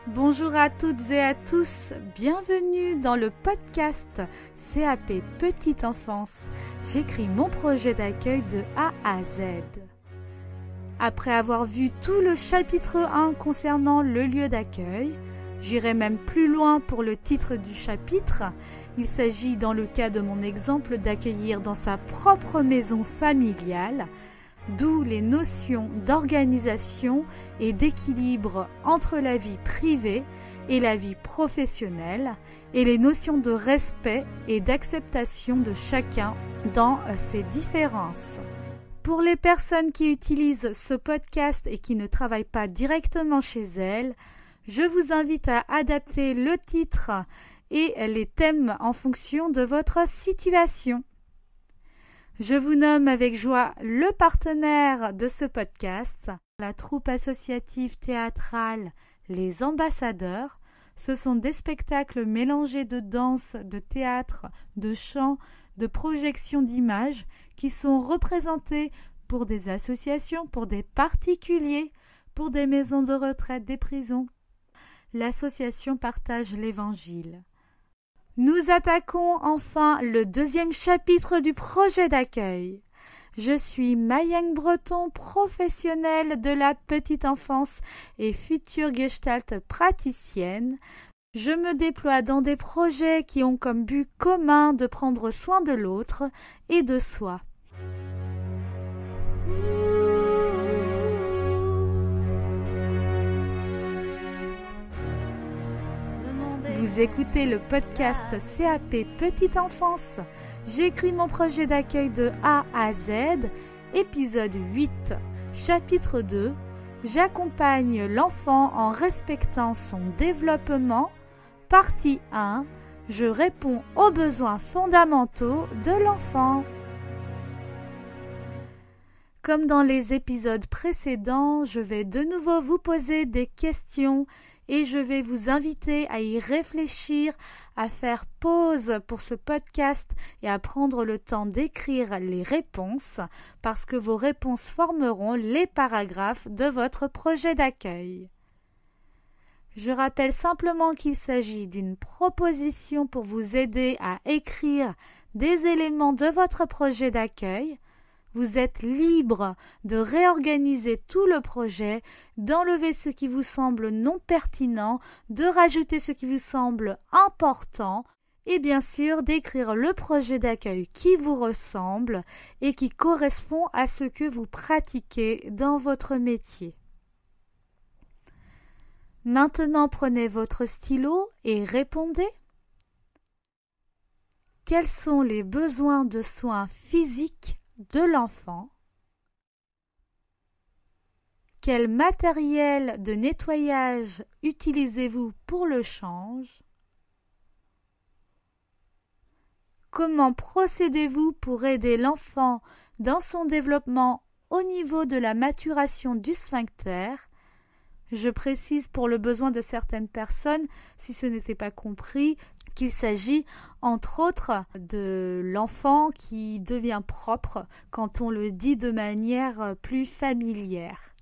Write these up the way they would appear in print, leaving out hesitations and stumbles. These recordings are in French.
Bonjour à toutes et à tous, bienvenue dans le podcast CAP Petite Enfance. J'écris mon projet d'accueil de A à Z. Après avoir vu tout le chapitre 1 concernant le lieu d'accueil, j'irai même plus loin pour le titre du chapitre. Il s'agit dans le cas de mon exemple d'accueillir dans sa propre maison familiale, d'où les notions d'organisation et d'équilibre entre la vie privée et la vie professionnelle et les notions de respect et d'acceptation de chacun dans ses différences. Pour les personnes qui utilisent ce podcast et qui ne travaillent pas directement chez elles, je vous invite à adapter le titre et les thèmes en fonction de votre situation. Je vous nomme avec joie le partenaire de ce podcast, la troupe associative théâtrale Les Ambassadeurs. Ce sont des spectacles mélangés de danse, de théâtre, de chant, de projection d'images qui sont représentés pour des associations, pour des particuliers, pour des maisons de retraite, des prisons. L'association partage l'Évangile. Nous attaquons enfin le deuxième chapitre du projet d'accueil. Je suis Mayeng Breton, professionnelle de la petite enfance et future gestalt praticienne. Je me déploie dans des projets qui ont comme but commun de prendre soin de l'autre et de soi. Vous écoutez le podcast CAP Petite Enfance. J'écris mon projet d'accueil de A à Z, épisode 8, chapitre 2. J'accompagne l'enfant en respectant son développement, partie 1. Je réponds aux besoins fondamentaux de l'enfant. Comme dans les épisodes précédents, je vais de nouveau vous poser des questions et je vais vous inviter à y réfléchir, à faire pause pour ce podcast et à prendre le temps d'écrire les réponses parce que vos réponses formeront les paragraphes de votre projet d'accueil. Je rappelle simplement qu'il s'agit d'une proposition pour vous aider à écrire des éléments de votre projet d'accueil. Vous êtes libre de réorganiser tout le projet, d'enlever ce qui vous semble non pertinent, de rajouter ce qui vous semble important et bien sûr d'écrire le projet d'accueil qui vous ressemble et qui correspond à ce que vous pratiquez dans votre métier. Maintenant, prenez votre stylo et répondez. Quels sont les besoins de soins physiques de l'enfant? Quel matériel de nettoyage utilisez-vous pour le change? Comment procédez-vous pour aider l'enfant dans son développement au niveau de la maturation du sphincter? Je précise pour le besoin de certaines personnes, si ce n'était pas compris, qu'il s'agit entre autres de l'enfant qui devient propre quand on le dit de manière plus familière.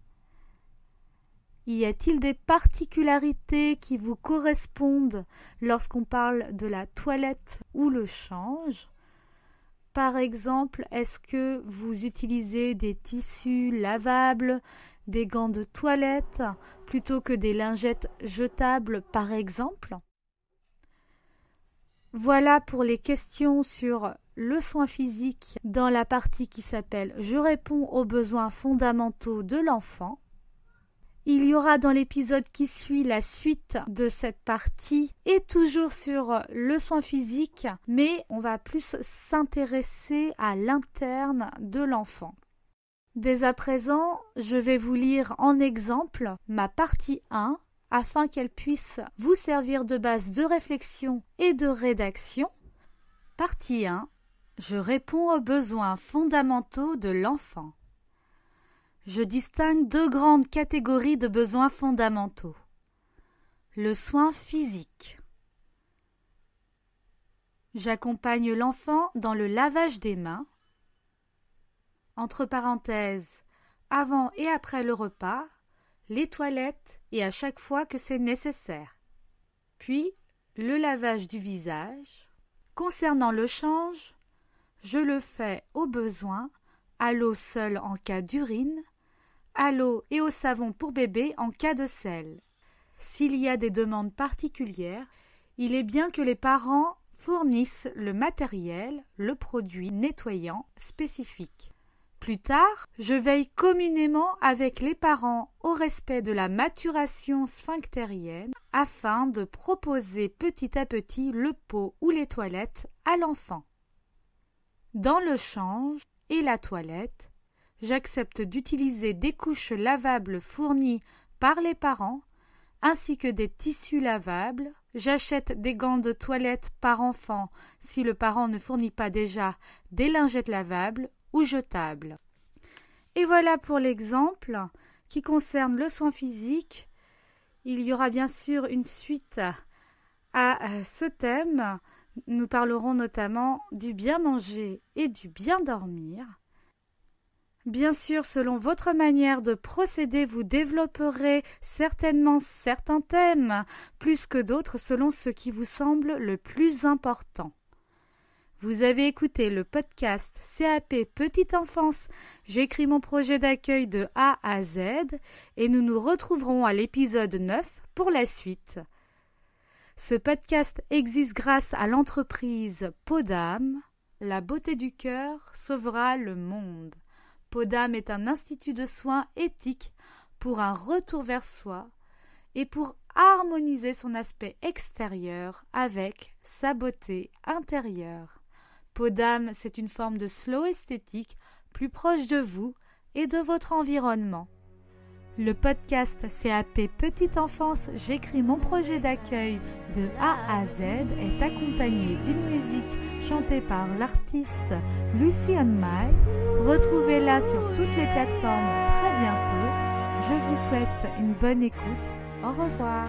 Y a-t-il des particularités qui vous correspondent lorsqu'on parle de la toilette ou le change? Par exemple, est-ce que vous utilisez des tissus lavables, des gants de toilette, plutôt que des lingettes jetables par exemple? Voilà pour les questions sur le soin physique dans la partie qui s'appelle « Je réponds aux besoins fondamentaux de l'enfant ». Il y aura dans l'épisode qui suit la suite de cette partie et toujours sur le soin physique, mais on va plus s'intéresser à l'interne de l'enfant. Dès à présent, je vais vous lire en exemple ma partie 1 afin qu'elle puisse vous servir de base de réflexion et de rédaction. Partie 1. Je réponds aux besoins fondamentaux de l'enfant. Je distingue deux grandes catégories de besoins fondamentaux. Le soin physique. J'accompagne l'enfant dans le lavage des mains. Entre parenthèses, avant et après le repas, les toilettes et à chaque fois que c'est nécessaire. Puis, le lavage du visage. Concernant le change, je le fais au besoin, à l'eau seule en cas d'urine, à l'eau et au savon pour bébé en cas de sel. S'il y a des demandes particulières, il est bien que les parents fournissent le matériel, le produit nettoyant spécifique. Plus tard, je veille communément avec les parents au respect de la maturation sphinctérienne afin de proposer petit à petit le pot ou les toilettes à l'enfant. Dans le change et la toilette, j'accepte d'utiliser des couches lavables fournies par les parents ainsi que des tissus lavables. J'achète des gants de toilette par enfant si le parent ne fournit pas déjà des lingettes lavables ou jetables. Et voilà pour l'exemple qui concerne le soin physique. Il y aura bien sûr une suite à ce thème. Nous parlerons notamment du bien manger et du bien dormir. Bien sûr, selon votre manière de procéder, vous développerez certainement certains thèmes, plus que d'autres selon ce qui vous semble le plus important. Vous avez écouté le podcast CAP Petite Enfance. J'écris mon projet d'accueil de A à Z et nous nous retrouverons à l'épisode 9 pour la suite. Ce podcast existe grâce à l'entreprise Podam. La beauté du cœur sauvera le monde. Podam est un institut de soins éthiques pour un retour vers soi et pour harmoniser son aspect extérieur avec sa beauté intérieure. Podam, c'est une forme de slow esthétique plus proche de vous et de votre environnement. Le podcast CAP Petite Enfance, j'écris mon projet d'accueil de A à Z est accompagné d'une musique chantée par l'artiste Lucy On My. Retrouvez-la sur toutes les plateformes très bientôt. Je vous souhaite une bonne écoute. Au revoir.